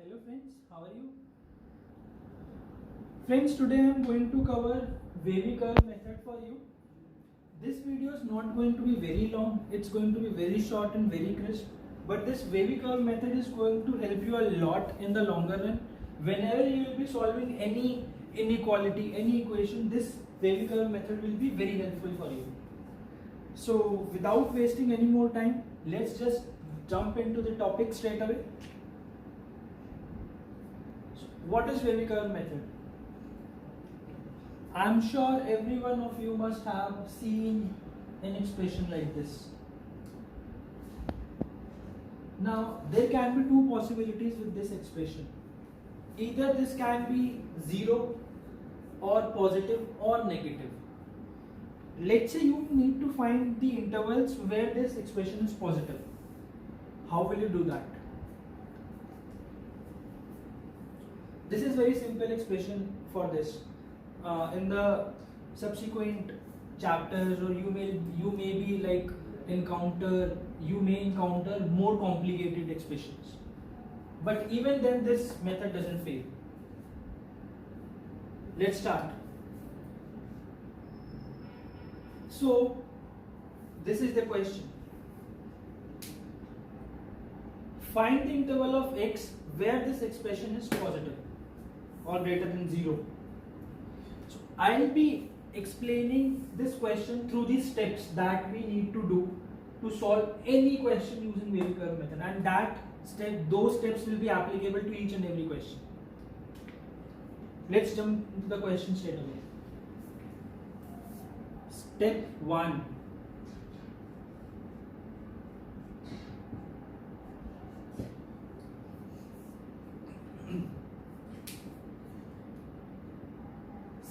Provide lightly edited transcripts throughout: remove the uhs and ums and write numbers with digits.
Hello friends, how are you? Friends, today I am going to cover wavy curve method for you. This video is not going to be very long, it's going to be very short and very crisp. But this wavy curve method is going to help you a lot in the longer run. Whenever you will be solving any inequality, any equation, this wavy curve method will be very helpful for you. So without wasting any more time, let's just jump into the topic straight away. So what is wavy curve method? I'm sure every one of you must have seen an expression like this. Now there can be two possibilities with this expression. Either this can be 0 or positive or negative. Let's say you need to find the intervals where this expression is positive. How will you do that? This is very simple expression for this. In the subsequent chapters, or you may be like you may encounter more complicated expressions. But even then, this method doesn't fail. Let's start. So this is the question. Find the interval of x where this expression is positive or greater than 0. So I'll be explaining this question through the steps that we need to do to solve any question using wavy curve method, and those steps will be applicable to each and every question. Let's jump into the question straight away. Step 1.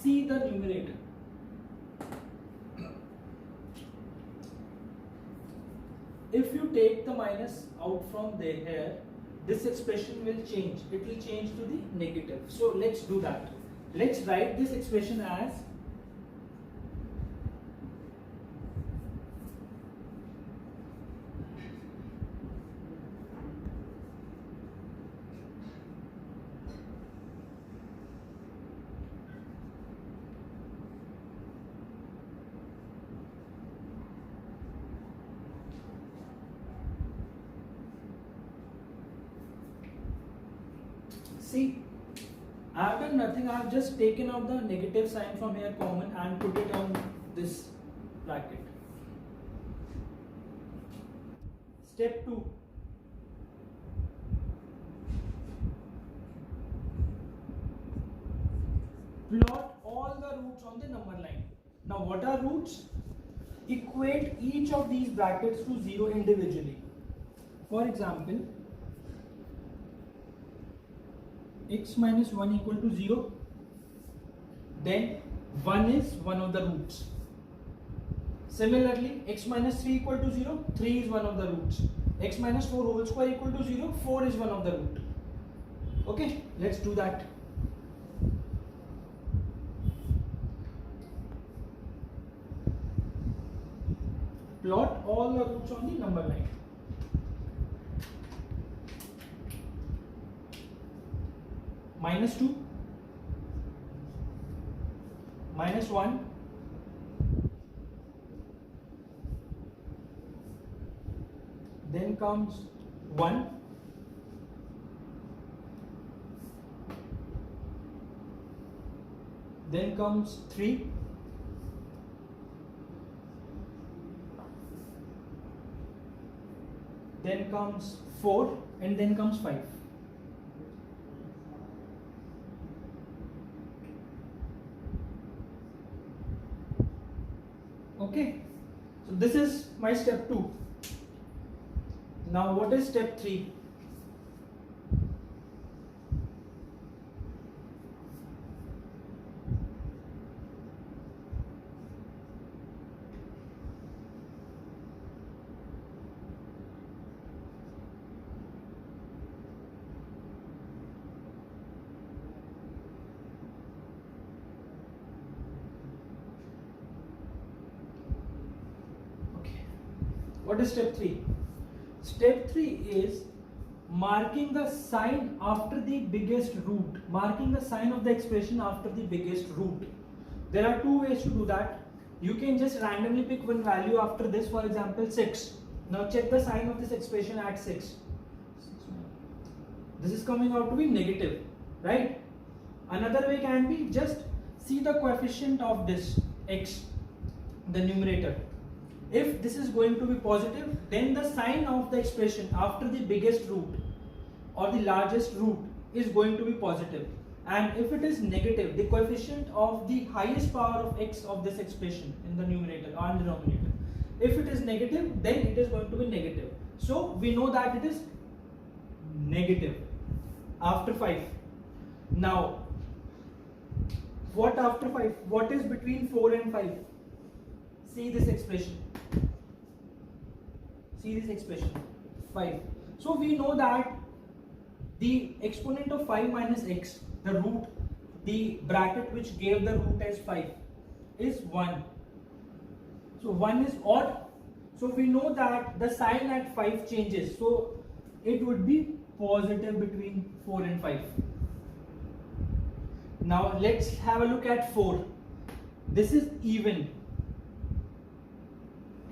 See the numerator. If you take the minus out from here, this expression will change. It will change to the negative. So let's do that. Let's write this expression as see, I have done nothing. I have just taken out the negative sign from here common and put it on this bracket. Step 2. Plot all the roots on the number line. Now what are roots? Equate each of these brackets to 0 individually. For example, x minus 1 equal to 0, then 1 is one of the roots. Similarly, x minus 3 equal to 0, 3 is one of the roots. X minus 4 whole square equal to 0, 4 is one of the root. Okay, let's do that. Plot all the roots on the number line. Minus 2, minus 1, then comes 1, then comes 3, then comes 4, and then comes 5. Okay, so this is my step 2. Now what is step 3? What is step 3? Step 3 is marking the sign after the biggest root, marking the sign of the expression after the biggest root. There are two ways to do that. You can just randomly pick one value after this, for example 6. Now check the sign of this expression at 6. This is coming out to be negative, right? Another way can be just see the coefficient of this x, the numerator. If this is going to be positive, then the sign of the expression after the biggest root or the largest root is going to be positive. And if it is negative, the coefficient of the highest power of x of this expression in the numerator or denominator, if it is negative, then it is going to be negative. So we know that it is negative after 5. Now, what after 5? What is between 4 and 5? See this expression. See this expression, 5. So we know that the exponent of 5 minus x, the root, the bracket which gave the root as 5, is 1. So 1 is odd. So we know that the sign at 5 changes. So it would be positive between 4 and 5. Now let's have a look at 4. This is even.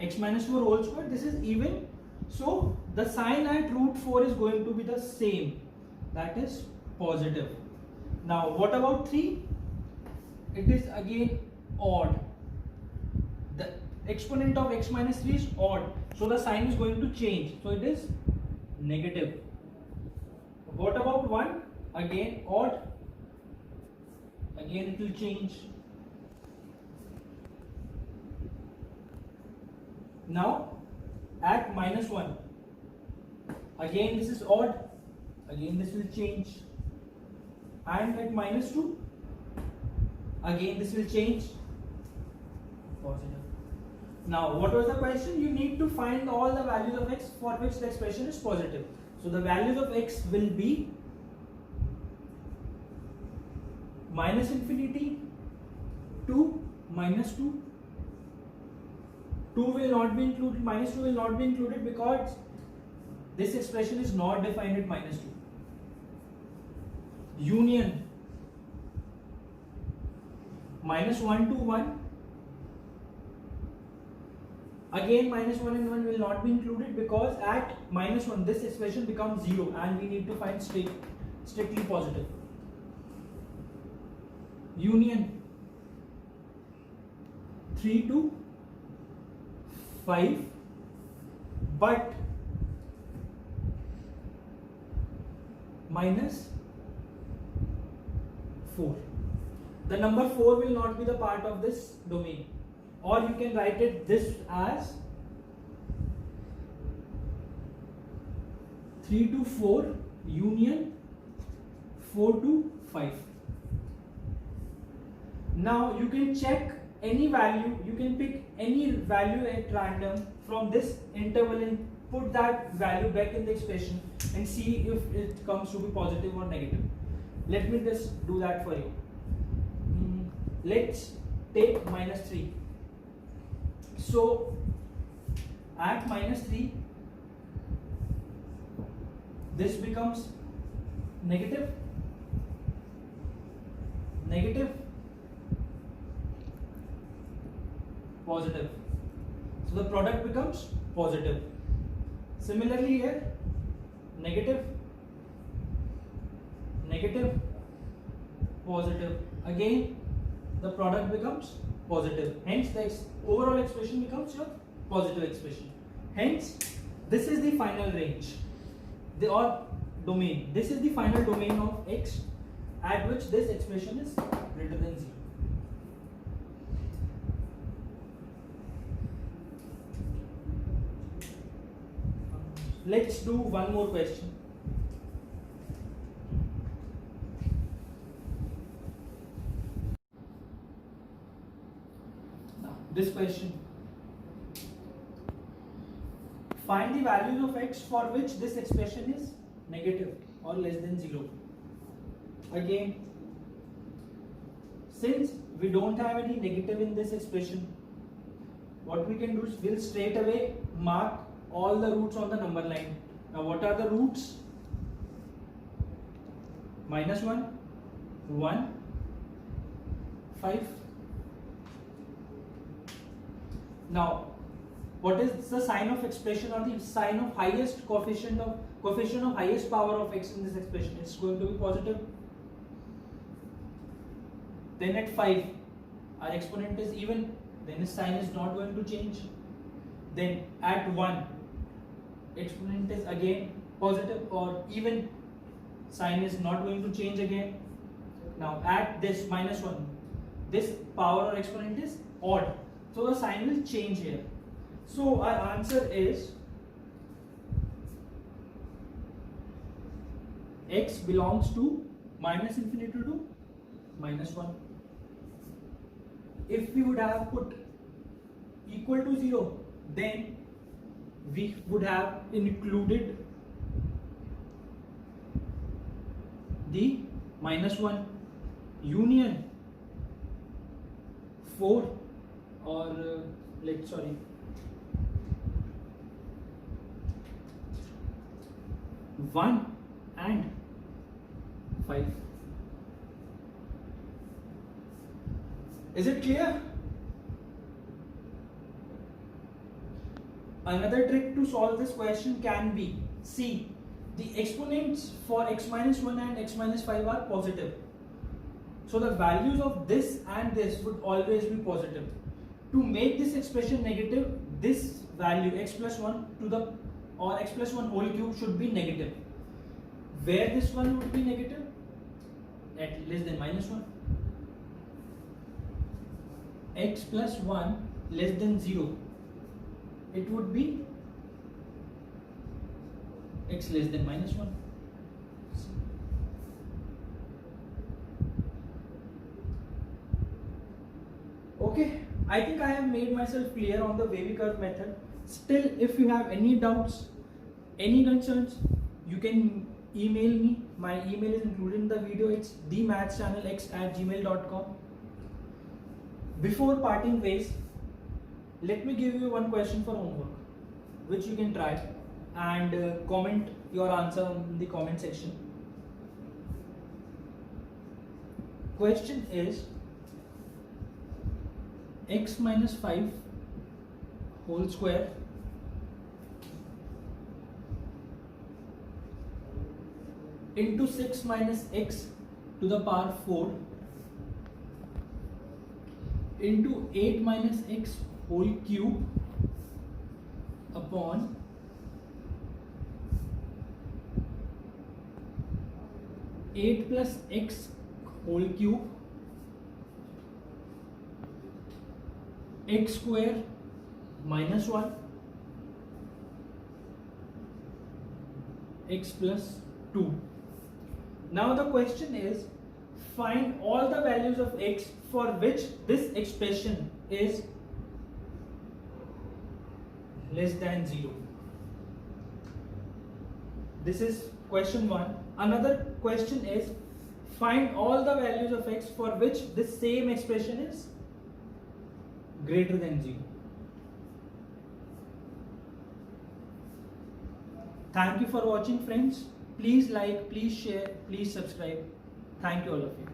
X minus 4 whole square, this is even. So the sign at root 4 is going to be the same. That is positive. Now what about 3? It is again odd. The exponent of x minus 3 is odd. So the sign is going to change. So it is negative. What about 1? Again odd. Again it will change. Now at minus 1, again this is odd, again this will change. And at minus 2, again this will change, positive. Now what was the question? You need to find all the values of x for which the expression is positive. So the values of x will be minus infinity, 2, minus 2. 2 will not be included, minus 2 will not be included because this expression is not defined at minus 2. Union, minus 1 to 1. Again minus 1 and 1 will not be included because at minus 1 this expression becomes 0 and we need to find strictly positive. Union, 3 to 5, but minus 4. The number 4 will not be the part of this domain, or you can write it this as 3 to 4 union 4 to 5. Now you can check any value, you can pick any value at random from this interval and put that value back in the expression and see if it comes to be positive or negative. Let me just do that for you. Let's take minus 3. So at minus 3 this becomes negative, negative, positive. So the product becomes positive. Similarly here, negative, negative, positive. Again the product becomes positive. Hence the overall expression becomes your positive expression. Hence this is the final range, or domain. This is the final domain of x at which this expression is greater than 0. Let's do one more question. Now, this question. Find the values of x for which this expression is negative or less than 0. Again, since we don't have any negative in this expression, what we can do is we'll straight away mark all the roots on the number line. Now what are the roots? minus 1, 1, 5. Now, what is the sign of expression or the sign of highest coefficient of highest power of x in this expression? It's going to be positive. Then at 5, our exponent is even, then its sign is not going to change. Then at 1, exponent is again positive or even, sign is not going to change again. Now at this minus 1, this power or exponent is odd, so the sign will change here. So our answer is x belongs to minus infinity to minus 1. If we would have put equal to 0, then we would have included the minus 1 union 4 or 1 and 5. Is it clear? Another trick to solve this question can be, see, the exponents for x minus 1 and x minus 5 are positive. So the values of this and this would always be positive. To make this expression negative, this value x plus 1 to the or x plus 1 whole cube should be negative. Where this one would be negative? At less than minus 1. X plus 1 less than 0. It would be x less than minus 1. Okay, I think I have made myself clear on the wavy curve method. Still, if you have any doubts, any concerns, you can email me. My email is included in the video. It's themathschannelx@gmail.com. Before parting ways, let me give you one question for homework, which you can try and comment your answer in the comment section. Question is, x minus 5 whole square into 6 minus x to the power 4 into 8 minus x whole cube upon 8 plus x whole cube x square minus 1 x plus 2. Now the question is, find all the values of x for which this expression is less than 0. This is question 1. Another question is, find all the values of x for which this same expression is greater than 0. Thank you for watching, friends. Please like, please share, please subscribe. Thank you all of you.